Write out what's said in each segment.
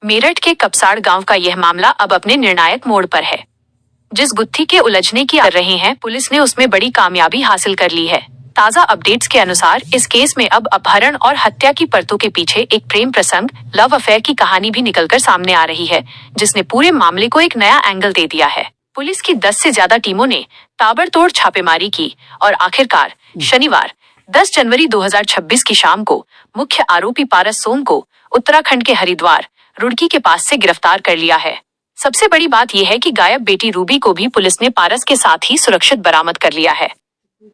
मेरठ के कपसाड़ गांव का यह मामला अब अपने निर्णायक मोड़ पर है। जिस गुत्थी के उलझने की कर रहे हैं, पुलिस ने उसमें बड़ी कामयाबी हासिल कर ली है। ताजा अपडेट्स के अनुसार इस केस में अब अपहरण और हत्या की परतों के पीछे एक प्रेम प्रसंग, लव अफेयर की कहानी भी निकलकर सामने आ रही है, जिसने पूरे मामले को एक नया एंगल दे दिया है। पुलिस की 10 से ज्यादा टीमों ने ताबड़तोड़ छापेमारी की और आखिरकार शनिवार 10 जनवरी 2026 की शाम को मुख्य आरोपी पारस सोम को उत्तराखंड के हरिद्वार, रुड़की के पास से गिरफ्तार कर लिया है। सबसे बड़ी बात यह है कि गायब बेटी रूबी को भी पुलिस ने पारस के साथ ही सुरक्षित बरामद कर लिया है।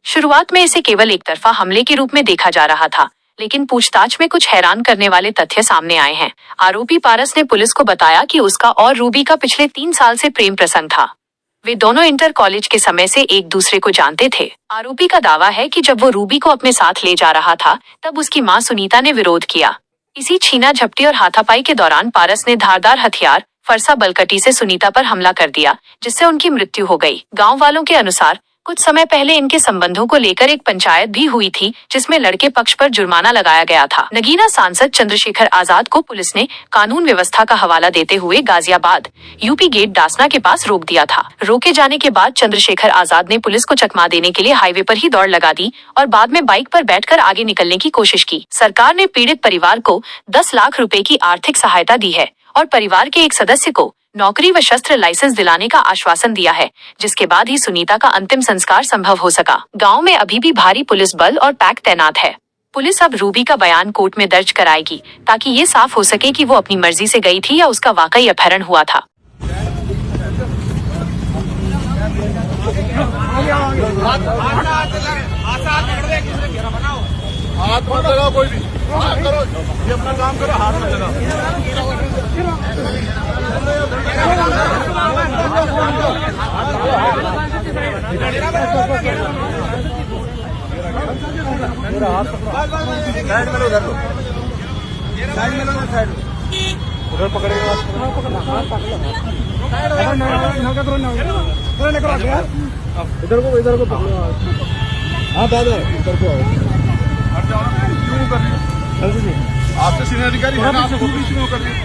शुरुआत में इसे केवल एक तरफा हमले के रूप में देखा जा रहा था, लेकिन पूछताछ में कुछ हैरान करने वाले तथ्य सामने आए हैं। आरोपी पारस ने पुलिस को बताया कि उसका और रूबी का पिछले 3 साल से प्रेम प्रसंग था। वे दोनों इंटर कॉलेज के समय से एक दूसरे को जानते थे। आरोपी का दावा है कि जब वो रूबी को अपने साथ ले जा रहा था, तब उसकी मां सुनीता ने विरोध किया। इसी छीना झपटी और हाथापाई के दौरान पारस ने धारदार हथियार फरसा बलकटी से सुनीता पर हमला कर दिया, जिससे उनकी मृत्यु हो गई। गांव वालों के अनुसार कुछ समय पहले इनके संबंधों को लेकर एक पंचायत भी हुई थी, जिसमें लड़के पक्ष पर जुर्माना लगाया गया था। नगीना सांसद चंद्रशेखर आजाद को पुलिस ने कानून व्यवस्था का हवाला देते हुए गाजियाबाद यूपी गेट डासना के पास रोक दिया था। रोके जाने के बाद चंद्रशेखर आजाद ने पुलिस को चकमा देने के लिए हाईवे पर ही दौड़ लगा दी और बाद में बाइक पर बैठकर आगे निकलने की कोशिश की। सरकार ने पीड़ित परिवार को 10 लाख रुपए की आर्थिक सहायता दी है और परिवार के एक सदस्य को नौकरी व शस्त्र लाइसेंस दिलाने का आश्वासन दिया है, जिसके बाद ही सुनीता का अंतिम संस्कार संभव हो सका। गांव में अभी भी भारी पुलिस बल और पैक तैनात है। पुलिस अब रूबी का बयान कोर्ट में दर्ज कराएगी, ताकि ये साफ हो सके कि वो अपनी मर्जी से गई थी या उसका वाकई अपहरण हुआ था। हाथ मत लगाओ, कोई भी करो, ये अपना काम करो, हाथ मत लगाओ। साइड में लो, उधर लो, साइड में लो, साइड उधर पकड़ेगा, इधर को पकड़ो। हाँ दादा, इधर को आओ। आपसे सीनियर अधिकारी है ना, आप क्यों कर रहे हैं?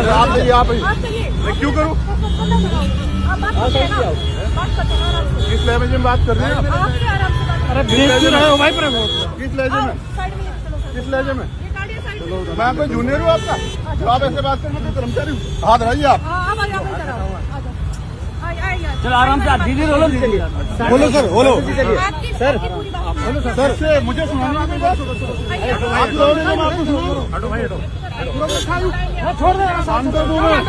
आप देखिए, आप मैं क्यों करूँ? किस लहजे में बात कर रहे हैं? अरे किस लहजे में? किस लहजे में? मैं कोई जूनियर हूँ आपका, जो आप ऐसे बात कर रहे हैं? कर्मचारी हूँ, हाथ रहिए आप। चलो आराम से, दीदी बोलो, बोलो सर, बोलो सर, सर से मुझे सुनाना है। आप लोगों ने मैं आपको सुनाऊं? हटो भाई, हटो, छोड़ दे, शांत कर दूं मैं।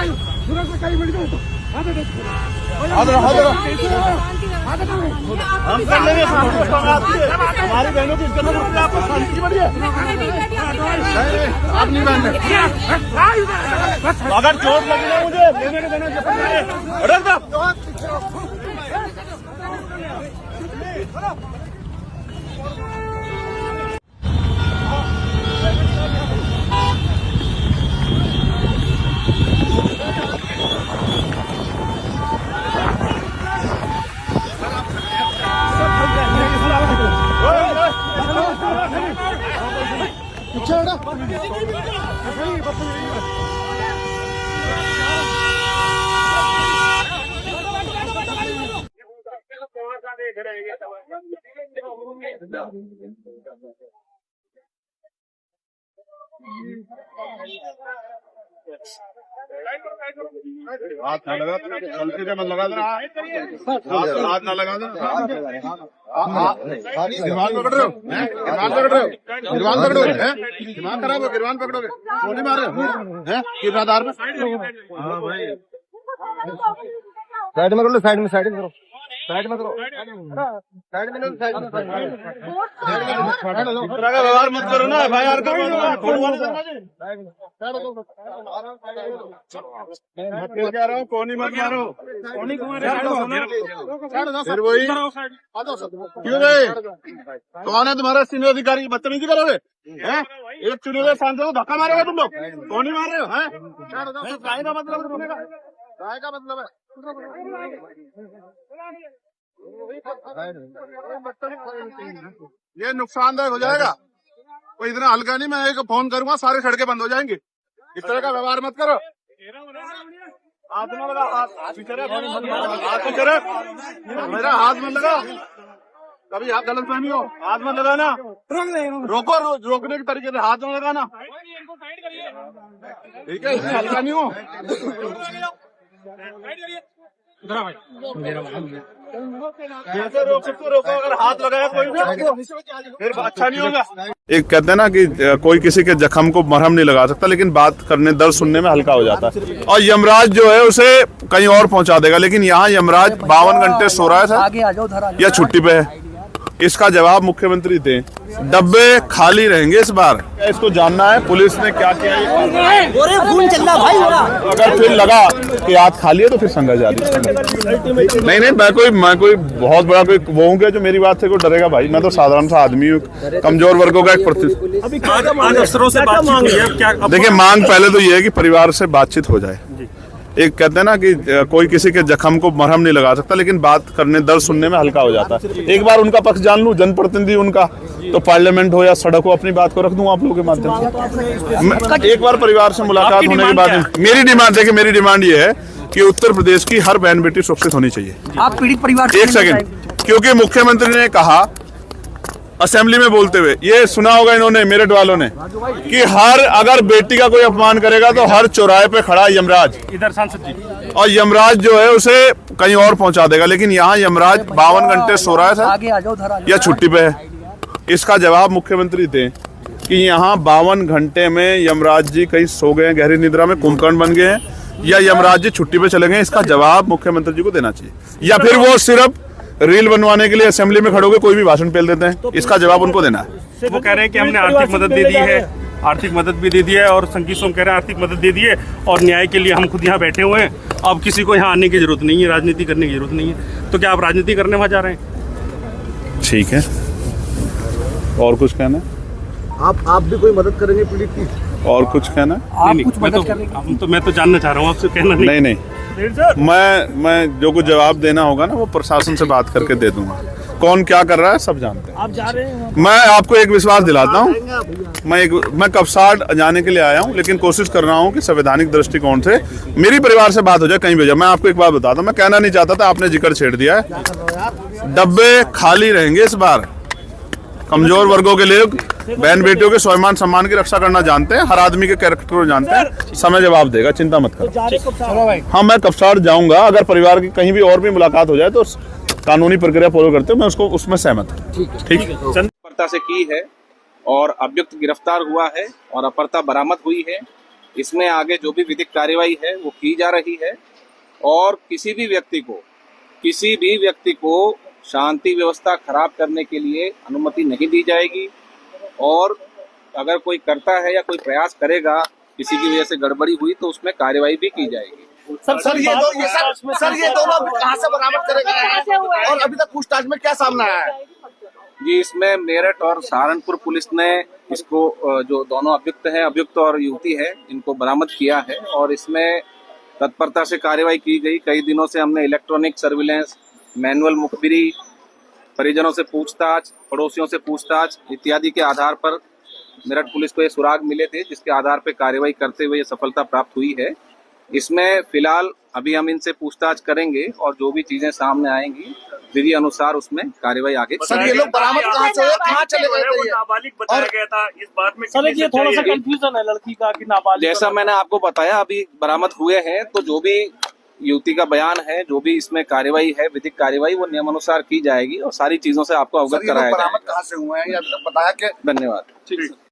हम कर लेंगे, हमारी बहनों की इज्जत करते हैं, आपको शांति की बढ़िया। आप नहीं बहन, अगर चोट लगी ना मुझे लेने के देना रख दो। हाथ ना लगा, गलती से मत लगा देना, हाथ ना लगा देना। गिरवान पकड़ रहे हो, गिरवान पकड़ रहे हो, गिरवान पकड़ो, दिमाग खराब हो, गिरवान पकड़ोगे, गोली मार रहे हो किस आधार में? हाँ भाई, साइड में कर लो, साइड में करो, साइड में करो, साइड में लो, साइड में व्यवहार मत करो ना, भाई यार मत कह रहा हूँ, कोनी मत मारो, फिर वही क्यों रे? कौन है तुम्हारा सीनियर अधिकारी? बदतमीजी करोगे? एक चुने सांसद को धक्का मारोगे तुम लोग? कोनी मार रहे हो? काय का मतलब है? काय का मतलब है? ये नुकसानदायक हो जाएगा। कोई इतना हल्का नहीं, मैं एक फोन करूंगा सारी सड़कें बंद हो जाएंगी। इस तरह का व्यवहार मत करो। हाथ में लगा, हाथ पीछे रख, मेरा हाथ में लगा। कभी आप गलत फहमी हो, हाथ में लगाना, रोको, रोकने के तरीके से हाथ में लगाना, ठीक है? इसमें हल्का नहीं हो। जैसे रोक सकते हो रोको, अगर हाथ लगाया कोई भी फिर अच्छा नहीं होगा। एक कहते हैं ना कि कोई किसी के जख्म को मरहम नहीं लगा सकता, लेकिन बात करने, दर्द सुनने में हल्का हो जाता है। और यमराज जो है उसे कहीं और पहुंचा देगा, लेकिन यहाँ यमराज 52 घंटे सो रहा है या छुट्टी पे है। इसका जवाब मुख्यमंत्री दें। डब्बे खाली रहेंगे इस बार। इसको जानना है पुलिस ने क्या किया। अगर फिर लगा कि हाथ खाली है तो फिर संघर्ष जारी। नहीं, मैं कोई बहुत बड़ा कोई वो हूँ क्या जो मेरी बात से कोई डरेगा भाई। मैं तो साधारण सा आदमी हूँ, कमजोर वर्गों का एक देखिए, मांग पहले तो ये है कि परिवार से बातचीत हो जाए। एक कहते हैं ना कि कोई किसी के जख्म को मरहम नहीं लगा सकता, लेकिन बात करने, दर्द सुनने में हल्का हो जाता है। एक बार उनका पक्ष जान लूं, जनप्रतिनिधि उनका, तो पार्लियामेंट हो या सड़क हो, अपनी बात को रख दूं आप लोगों के माध्यम से। एक बार परिवार से मुलाकात होने के बाद मेरी डिमांड देखिए, मेरी डिमांड ये है कि उत्तर प्रदेश की हर बहन बेटी सुरक्षित होनी चाहिए। आप पीड़ित परिवार, एक सेकंड, क्योंकि मुख्यमंत्री ने कहा असेंबली में बोलते हुए, ये सुना होगा इन्होंने, मेरठ वालों ने, कि हर अगर बेटी का कोई अपमान करेगा तो हर चौराहे पे खड़ा यमराज, इधर सांसद जी, और यमराज जो है उसे कहीं और पहुंचा देगा। लेकिन यहाँ यमराज 52 घंटे सो रहा है या छुट्टी पे है। इसका जवाब मुख्यमंत्री दें कि यहाँ 52 घंटे में यमराज जी कहीं सो गए, गहरी निद्रा में कुंभकर्ण बन गए हैं, या यमराज जी छुट्टी पे चले गए। इसका जवाब मुख्यमंत्री जी को देना चाहिए, या फिर वो सिर्फ रील बनवाने के लिए असेंबली में खड़े होकर कोई भी भाषण पेल देते हैं। इसका जवाब उनको देना है। वो कह रहे हैं कि हमने आर्थिक मदद दे दी है, आर्थिक मदद भी दे दी है, और संगीत सोम कह रहे हैं आर्थिक मदद दे दी है, और न्याय के लिए हम खुद यहाँ बैठे हुए हैं। अब किसी को यहाँ आने की जरूरत नहीं है, राजनीति करने की जरूरत नहीं है। तो क्या आप राजनीति करने वहाँ जा रहे हैं? ठीक है, और कुछ कहना है? आप भी कोई मदद करेंगे पीड़ित की? और कुछ कहना है? मैं तो जानना चाह रहा हूँ आपसे, कहना नहीं। मैं जो कुछ जवाब देना होगा ना वो प्रशासन से बात करके दे दूंगा। कौन क्या कर रहा है सब जानते हैं। आप जा रहे हैं? मैं आपको एक विश्वास दिलाता हूँ, मैं कपसाड़ जाने के लिए आया हूँ, लेकिन कोशिश कर रहा हूँ कि संवैधानिक दृष्टिकोण से मेरी परिवार से बात हो जाए, कहीं भी हो जाए। मैं आपको एक बात बताता हूँ, मैं कहना नहीं चाहता था, आपने जिक्र छेड़ दिया है। डब्बे खाली रहेंगे इस बार। कमजोर वर्गों के लिए, बहन बेटियों के स्वाभिमान सम्मान की रक्षा करना जानते हैं, हर आदमी के कैरेक्टर को जानते हैं। समय जवाब देगा, चिंता मत करो। हाँ, मैं कपसाड़ जाऊंगा। अगर परिवार की कहीं भी और भी मुलाकात हो जाए तो कानूनी प्रक्रिया फॉलो करते हुए मैं उसको उसमें सहमत हूँ। ठीक है। अपरता से की है और अभियुक्त गिरफ्तार हुआ है और अपरता बरामद हुई है। इसमें आगे जो भी विधिक कार्यवाही है वो की जा रही है, और किसी भी व्यक्ति को शांति व्यवस्था खराब करने के लिए अनुमति नहीं दी जाएगी। और अगर कोई करता है या कोई प्रयास करेगा, किसी की वजह से गड़बड़ी हुई, तो उसमें कार्यवाही भी की जाएगी। सर ये दोनों कहां से बरामद करे गए हैं और अभी तक पूछताछ में क्या सामने आया है? जी, इसमें मेरठ और सहारनपुर पुलिस ने इसको, जो दोनों अभियुक्त और युवती है, इनको बरामद किया है, और इसमें तत्परता से कार्यवाही की गई। कई दिनों से हमने इलेक्ट्रॉनिक सर्विलेंस, मैनुअल मुखबिरी, परिजनों से पूछताछ, पड़ोसियों से पूछताछ इत्यादि के आधार पर मेरठ पुलिस को ये सुराग मिले थे, जिसके आधार पर कार्रवाई करते हुए ये सफलता प्राप्त हुई है। इसमें फिलहाल अभी हम इनसे पूछताछ करेंगे, और जो भी चीजें सामने आएंगी विधि अनुसार उसमें कार्रवाई आगे। सर ये लोग बरामद कहाँ से हुए, कहाँ चले गए थे? नाबालिग बताया गया था, इस बात में सर ये थोड़ा सा कंफ्यूजन है लड़की का कि नाबालिग। जैसा मैंने आपको बताया, अभी बरामद हुए हैं, तो जो भी युवती का बयान है, जो भी इसमें कार्यवाही है, विधिक कार्यवाही, वो नियमानुसार की जाएगी, और सारी चीजों से आपको अवगत कराया जाएगा। बरामद कहाँ से हुए हैं या बताया कि? धन्यवाद।